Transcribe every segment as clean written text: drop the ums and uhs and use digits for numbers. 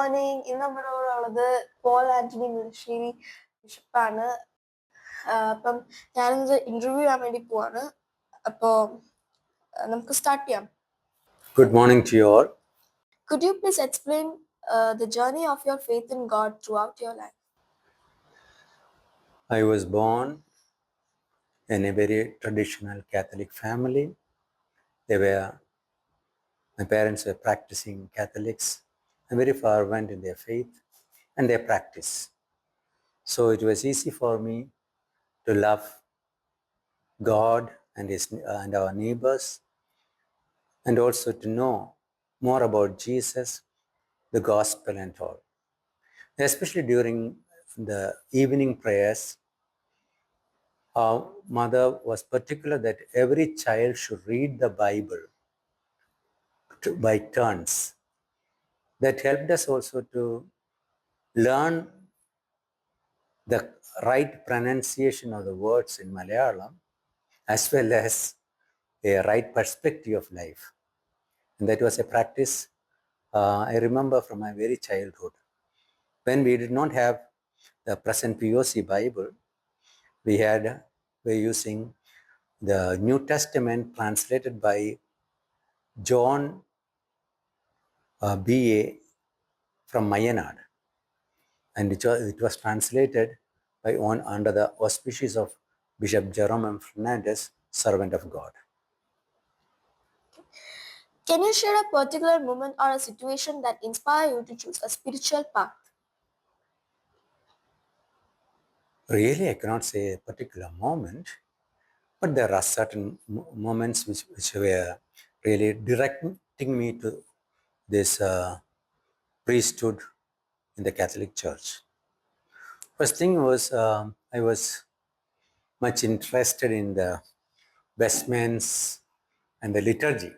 morning. ഇന്ന് Paul Antony Mullassery Bishop ആണ്. അപ്പം ഞാനിന്ന് ഇന്റർവ്യൂ ചെയ്യാൻ വേണ്ടി പോവാണ്. അപ്പോൾ നമുക്ക് സ്റ്റാർട്ട് ചെയ്യാം. Good morning to you all. Could you please explain the journey of your faith in God throughout your life? I was born in a very traditional Catholic family. My parents were practicing Catholics and very fervent in their faith and their practice. So it was easy for me to love God and our neighbors, and also to know more about Jesus, the gospel and all. Especially during the evening prayers, our mother was particular that every child should read the Bible by turns. That helped us also to learn the right pronunciation of the words in Malayalam, as well as a right perspective of life. And that was a practice I remember from my very childhood. When we did not have the present POC Bible, we were using the New Testament translated by John B.A. from Mayanad. And it was translated under the auspices of Bishop Jerome M. Fernandez, servant of God. Can you share a particular moment or a situation that inspired you to choose a spiritual path? Really, I cannot say a particular moment, but there are certain moments which were really directing me to this priesthood in the Catholic Church. First thing was I was much interested in the vestments and the liturgy.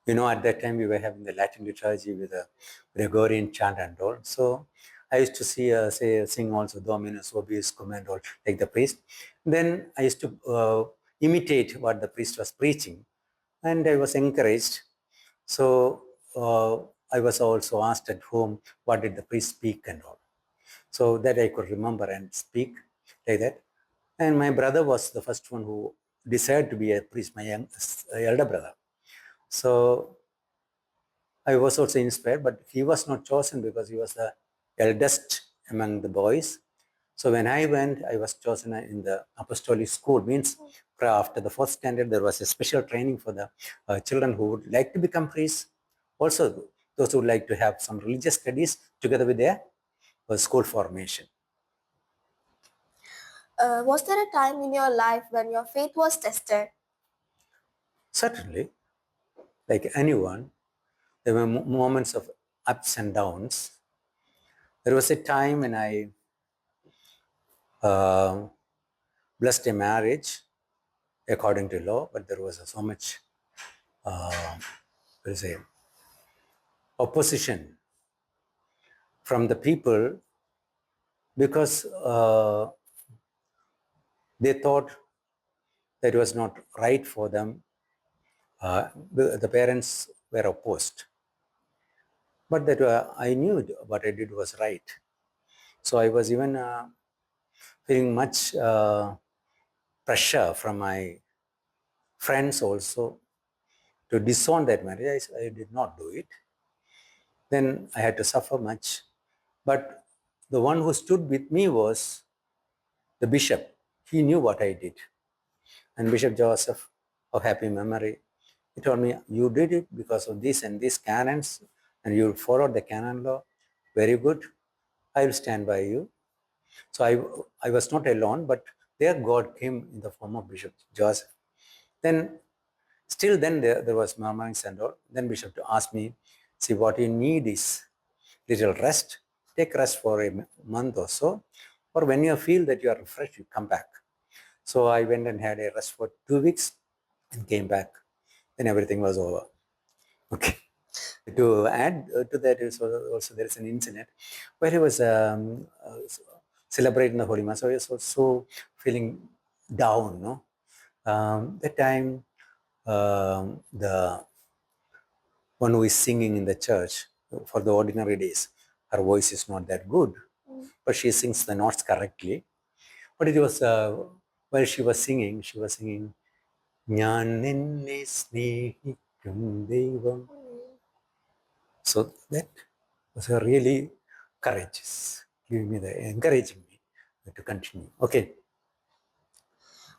You know, at that time we were having the Latin liturgy with the Gregorian chant and all. So I used to sing also Dominus Vobiscum and all, like the priest. Then I used to imitate what the priest was preaching, and I was encouraged. So I was also asked at home, what did the priest speak and all. So that I could remember and speak like that. And my brother was the first one who decided to be a priest, my elder brother. So I was also inspired, but he was not chosen because he was the eldest among the boys. So when I went, I was chosen in the apostolic school. Means after the fourth standard, there was a special training for the children who would like to become priests. Also, those who would like to have some religious studies together with their school formation. Was there a time in your life when your faith was tested? Certainly, like anyone, there were moments of ups and downs. There was a time when I blessed a marriage according to law, but there was so much opposition from the people because they thought that it was not right for them. The parents were opposed. But that I knew what I did was right. So I was even feeling much pressure from my friends also to disown that marriage. I did not do it. Then I had to suffer much. But the one who stood with me was the bishop. He knew what I did. And Bishop Joseph, of happy memory, he told me, you did it because of this and these canons, and you followed the canon law. Very good. I will stand by you. So I was not alone, but there God came in the form of Bishop Joseph. Then there was murmurings and all. Then Bishop asked me, see, what you need is little rest. Take rest for a month or so, or when you feel that you are refreshed, you come back. So I went and had a rest for 2 weeks and came back. Then everything was over. Okay. To add to that, also there is an incident where he was celebrating the Holy Mass. So I was also feeling down. No, that time the one who is singing in the church for the ordinary days. Her voice is not that good, but she sings the notes correctly. But it was, while she was singing, "Njan ninne snehikkum devam." So that was a really courageous, giving me encouraging me to continue. Okay.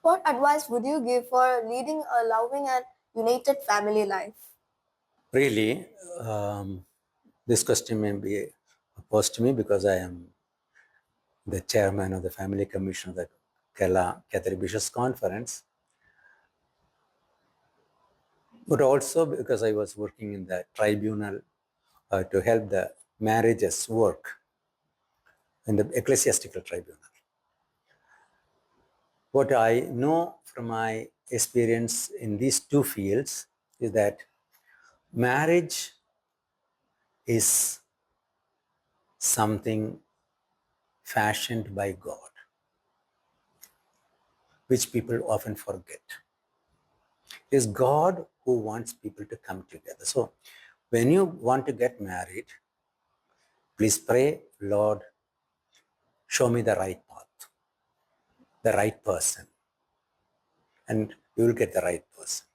What advice would you give for leading a loving and united family life? Really, this question may be opposed to me because I am the chairman of the Family Commission of the Kerala Catholic Bishops' Conference, but also because I was working in the tribunal to help the marriages work in the ecclesiastical tribunal. What I know from my experience in these two fields is that marriage is something fashioned by God, which people often forget. It is God who wants people to come together. So when you want to get married, please pray, Lord, show me the right path, the right person, and you will get the right person.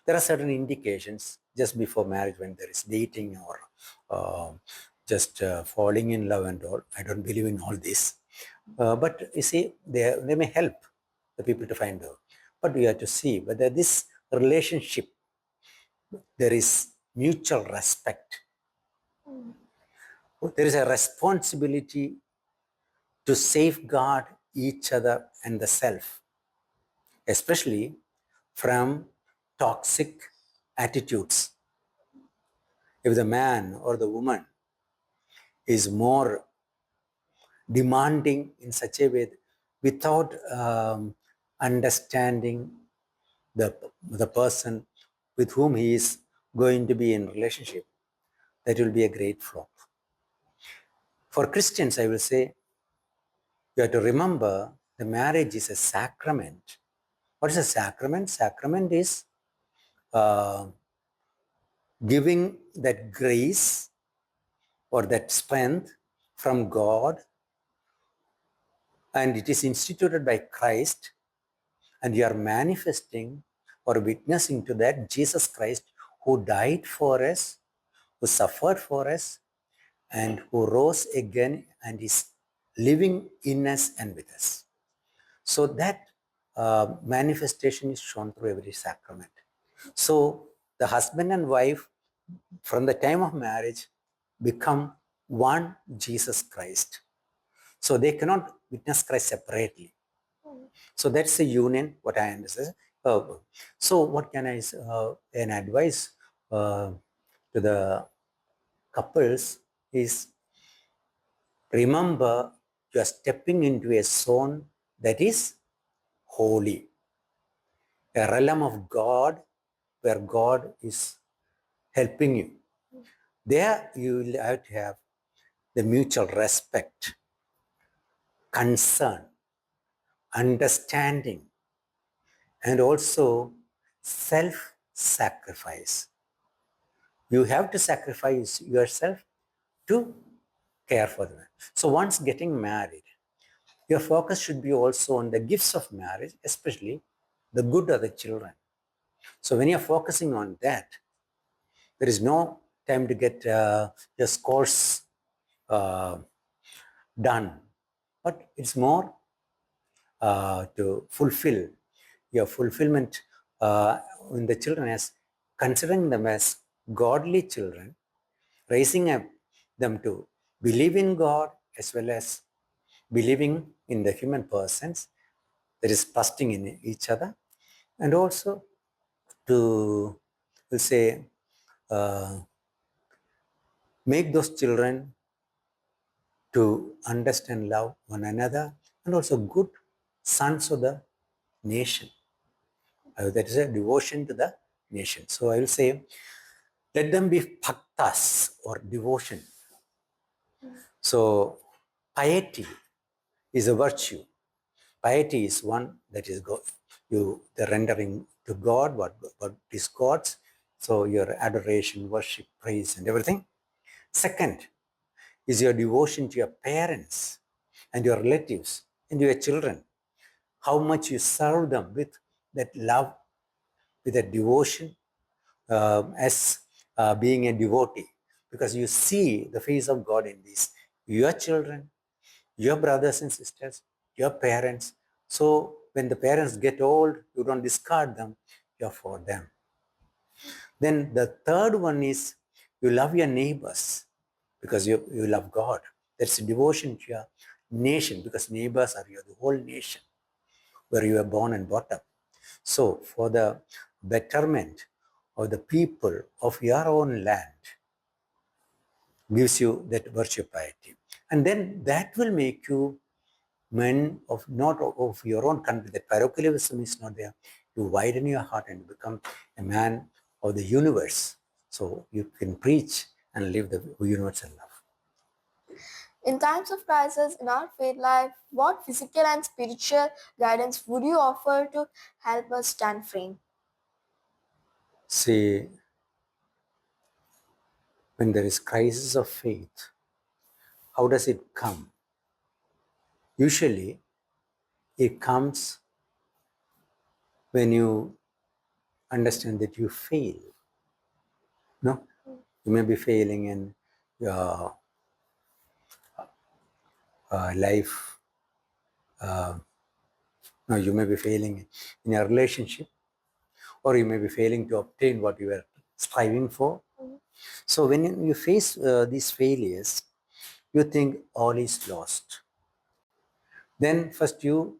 There are certain indications just before marriage when there is dating or just falling in love and all. I don't believe in all this. But you see, they may help the people to find out. But we have to see whether this relationship, there is mutual respect. There is a responsibility to safeguard each other and the self, especially from toxic attitudes. If the man or the woman is more demanding in such a way without understanding the person with whom he is going to be in relationship, that will be a great flop. For Christians, I will say, you have to remember the marriage is a sacrament. What is a sacrament? Sacrament is giving that grace or that strength from God, and it is instituted by Christ, and you are manifesting or witnessing to that Jesus Christ who died for us, who suffered for us, and who rose again and is living in us and with us. So that manifestation is shown through every sacrament. So the husband and wife from the time of marriage become one Jesus Christ. So they cannot witness Christ separately. So that's the union, what I understand. So what can I an advice to the couples is, remember you are stepping into a zone that is holy, a realm of God where God is helping you. There you will have to have the mutual respect, concern, understanding, and also self-sacrifice. You have to sacrifice yourself to care for them. So once getting married, your focus should be also on the gifts of marriage, especially the good of the children. So when you're focusing on that, there is no time to get your scores done, but it's more to fulfill your fulfillment in the children as considering them as godly children, raising up them to believe in God as well as believing in the human persons, that is trusting in each other, and also to, we'll say, make those children to understand, love one another, and also good sons of the nation. That is a devotion to the nation. So I will say, let them be bhaktas or devotion. So piety is a virtue. Piety is one that is the rendering to God what is God's. So your adoration, worship, praise, and everything. Second is your devotion to your parents and your relatives and your children. How much you serve them with that love, with that devotion, as being a devotee, because you see the face of God in these. Your children, your brothers and sisters, your parents. So when the parents get old, you don't discard them, you're for them. Then the third one is you love your neighbors because you love God. That's a devotion to your nation, because neighbors are the whole nation where you are born and brought up. So for the betterment of the people of your own land gives you that virtue piety. And then that will make you men of not of your own country. That parochialism is not there. You widen your heart and become a man of the universe. So you can preach and live the universal love. In times of crisis in our faith life, what physical and spiritual guidance would you offer to help us stand firm? See, when there is crisis of faith, how does it come? Usually, it comes when you understand that you fail. No, you may be failing in your life. No, you may be failing in your relationship, or you may be failing to obtain what you are striving for. So when you face these failures, you think all is lost. Then first you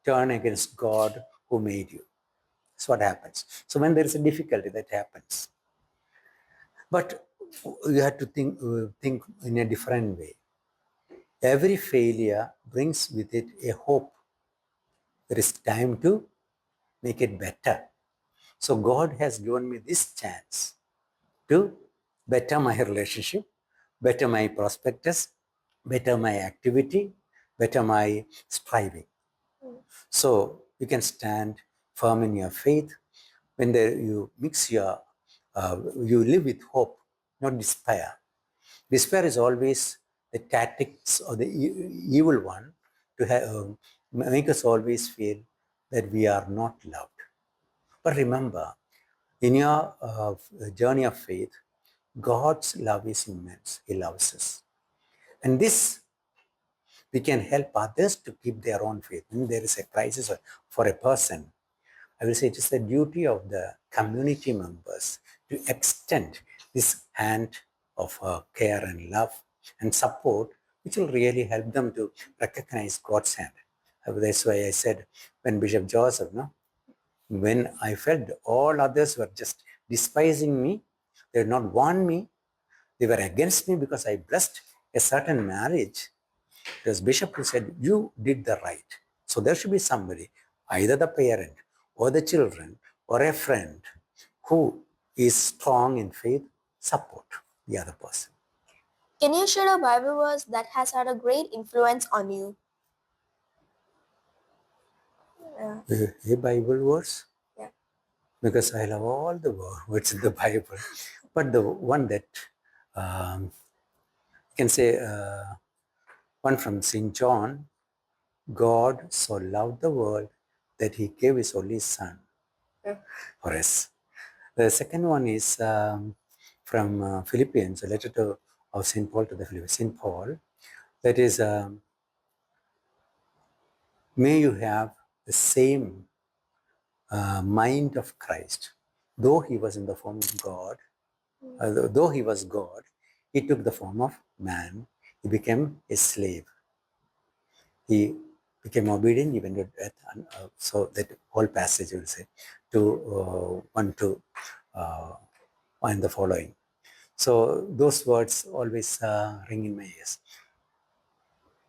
turn against God who made you. That's what happens. So when there is a difficulty, that happens. But you have to think in a different way. Every failure brings with it a hope. There is time to make it better. So God has given me this chance to better my relationship, better my prospectus, better my activity, better my striving. So you can stand firm in your faith when you mix you live with hope, not despair. Despair is always the tactics of the evil one to make us always feel that we are not loved. But remember, in your journey of faith, God's love is immense. He loves us. And this, we can help others to keep their own faith. When there is a crisis for a person, I will say it is the duty of the community members to extend this hand of care and love and support, which will really help them to recognize God's hand. That's why I said when Bishop Joseph, when I felt all others were just despising me, they did not want me, they were against me because I blessed a certain marriage. It was Bishop who said, you did the right. So there should be somebody, either the parent or the children or a friend who is strong in faith, support the other person. Can you share a Bible verse that has had a great influence on you? A Bible verse? Yeah. Because I love all the words in the Bible. But the one that you can say, one from St. John, God so loved the world that he gave his only son for us. The second one is from Philippians, a letter of St. Paul to the Philippians. St. Paul, that is, may you have the same mind of Christ. Though he was in the form of God, though he was God, he took the form of man. He became a slave. He became obedient even to death. And, so that whole passage will say to 1 to and the following. So those words always ring in my ears.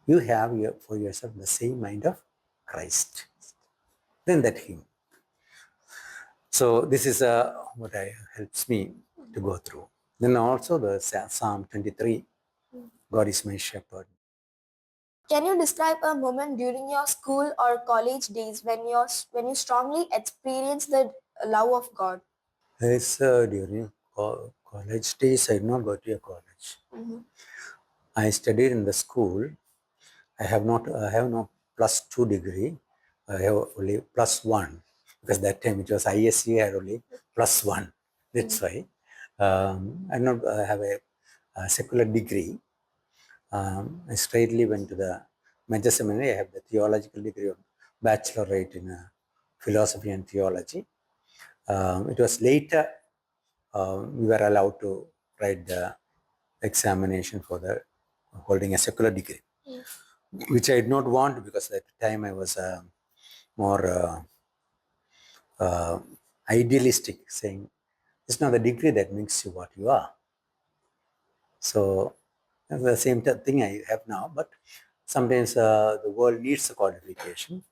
You have for yourself the same mind of Christ. Then that hymn. So this is what helps me to go through. Then also the Psalm 23, God is my shepherd. Can you describe a moment during your school or college days when you strongly experienced the love of God? It's during college days, I did not go to a college. I studied in the school. I have no +2 degree. I have only +1 because that time it was ISC. I had only +1. That's why I do not have a secular degree. I straightly went to the major seminary. I have the theological degree of bachelorate in philosophy and theology. It was later we were allowed to write the examination for the holding a secular degree, which I did not want because at the time I was more idealistic, saying it's not the degree that makes you what you are. So that's the same thing I have now, but sometimes the world needs a qualification.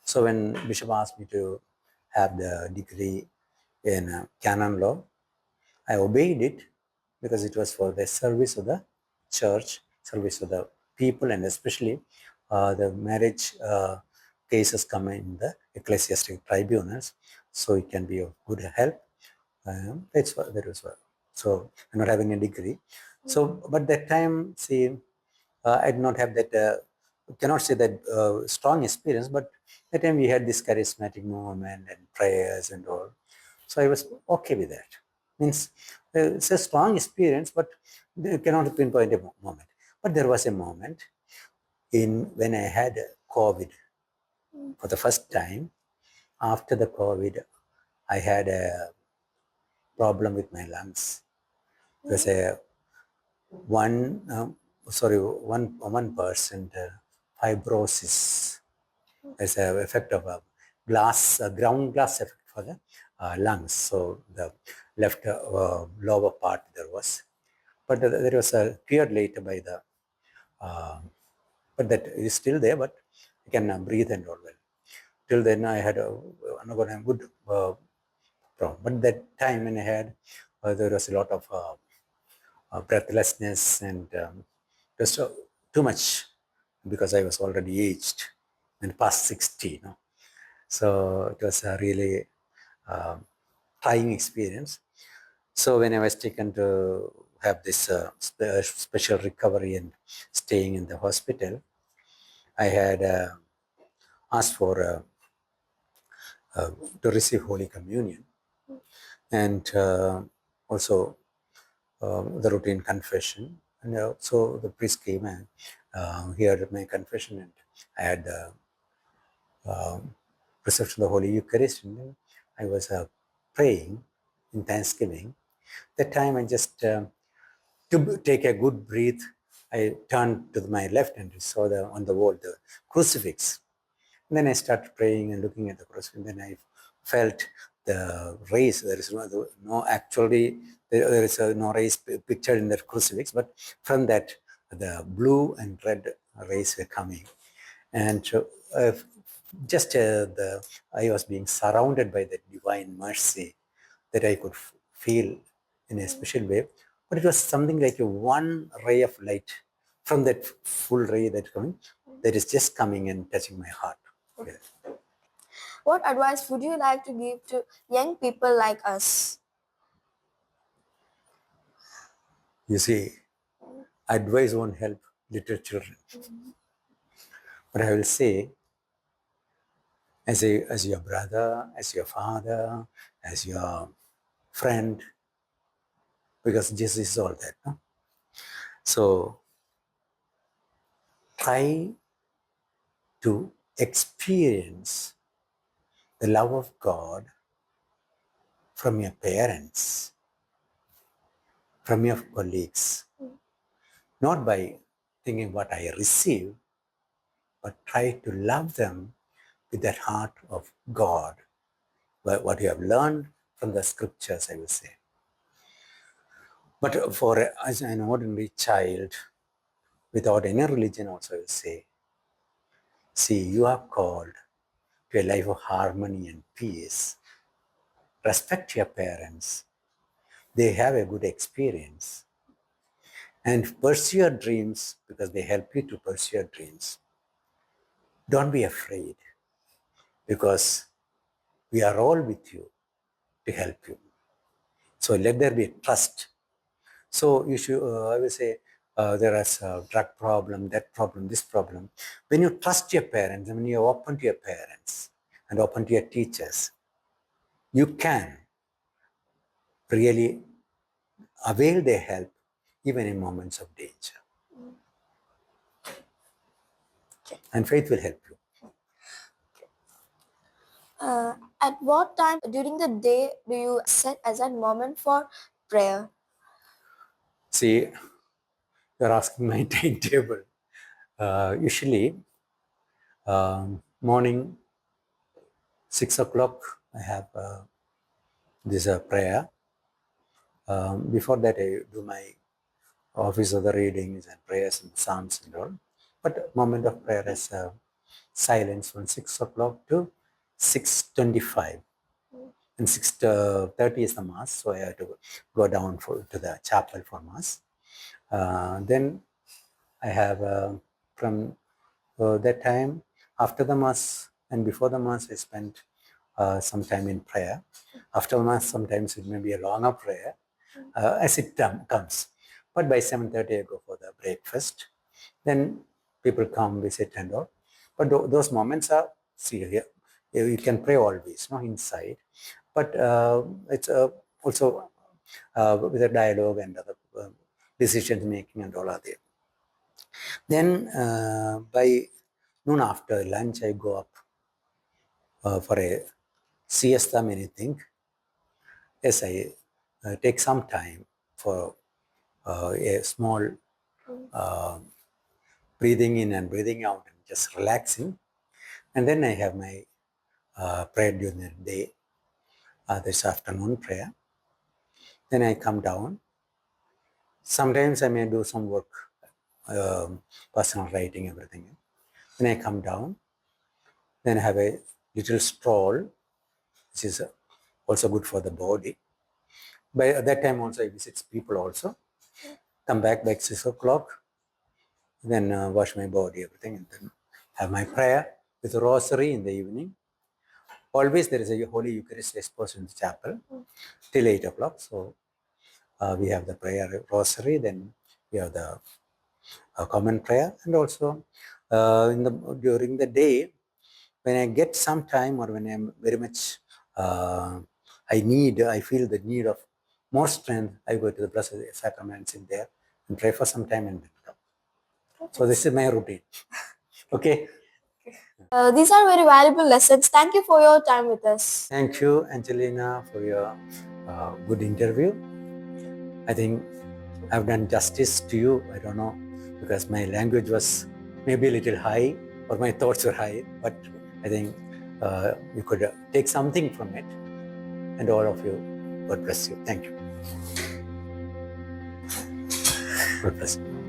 So when Bishop asked me to have the degree in canon law, I obeyed it because it was for the service of the church, service of the people, and especially the marriage cases come in the ecclesiastic tribunals, so it can be of good help. That was what. So I'm not having a degree. So, but that time, see, I did not have that. Cannot say that strong experience, but that time we had this charismatic movement and prayers and all. So I was okay with that. Means it's a strong experience, but you cannot pinpoint a moment. But there was a moment when I had COVID for the first time. After the COVID, I had a problem with my lungs. There's a 1% fibrosis as an effect of a ground glass effect for the lungs. So the left lower part there was, but there was a cured later by the, but that is still there, but I can breathe and all well. Till then I had undergone a good problem. But that time when I had, there was a lot of breathlessness and just too much because I was already aged and past 60. You know? So it was a really trying experience. So when I was taken to have this special recovery and staying in the hospital, I had asked for to receive Holy Communion and also the routine confession. And so the priest came and he heard my confession, and I had reception of the Holy Eucharist. And then I was praying in thanksgiving. That time I just, to take a good breath, I turned to my left and saw on the wall the crucifix. And then I started praying and looking at the crucifix. And then I felt the rays. There is no actually, there is no rays pictured in the crucifix, but from that, the blue and red rays were coming. And just I was being surrounded by that divine mercy that I could feel in a special way. But it was something like a one ray of light from that full ray that is just coming and touching my heart. Yeah. What advice would you like to give to young people like us? You see, advice won't help little children. But I will say, as your brother, as your father, as your friend, because Jesus is all that. No? So try to experience the love of God from your parents, from your colleagues, not by thinking what I receive, but try to love them with that heart of God, what you have learned from the scriptures, I will say. But as an ordinary child, without any religion also, I will say, see, you are called to a life of harmony and peace. Respect your parents. They have a good experience. And pursue your dreams because they help you to pursue your dreams. Don't be afraid because we are all with you to help you. So let there be trust So you should, I will say, there is a drug problem, that problem, this problem. When you trust your parents and when you are open to your parents and open to your teachers, you can really avail their help even in moments of danger. And faith will help you. At what time during the day do you set as a moment for prayer? See, you're asking my timetable. Usually, morning 6 o'clock, I have this prayer. Before that, I do my office of the readings and prayers and psalms and all. But moment of prayer is silence from 6 o'clock to 6:25. And 6:30 is the mass, so I have to go down to the chapel for mass. Then I have from that time, after the mass and before the mass, I spent some time in prayer. After mass, sometimes it may be a longer prayer as it comes. But by 7:30, I go for the breakfast. Then people come, visit and all. But those moments are, see here, you can pray always, no, inside. But it's also with a dialogue and other decision making and all are there. Then by noon after lunch, I go up for a siesta, many think. Yes, I take some time for a small breathing in and breathing out and just relaxing. And then I have my prayer during the day, this afternoon prayer. Then I come down. Sometimes I may do some work, personal writing, everything. Then I come down. Then I have a little stroll, which is also good for the body. By that time also I visit people also. Come back by 6 o'clock. Then wash my body, everything, and then have my prayer with a rosary in the evening. Always there is a Holy Eucharist exposed in the chapel till 8 o'clock. So we have the prayer rosary, then we have the common prayer, and also during the day, when I get some time or when I'm very much, I feel the need of more strength, I go to the Blessed Sacraments in there and pray for some time and then come. So this is my routine. Okay. These are very valuable lessons. Thank you for your time with us. Thank you, Angeleena, for your good interview. I think I've done justice to you. I don't know, because my language was maybe a little high or my thoughts were high, but I think you could take something from it. And all of you, God bless you. Thank you. God bless you.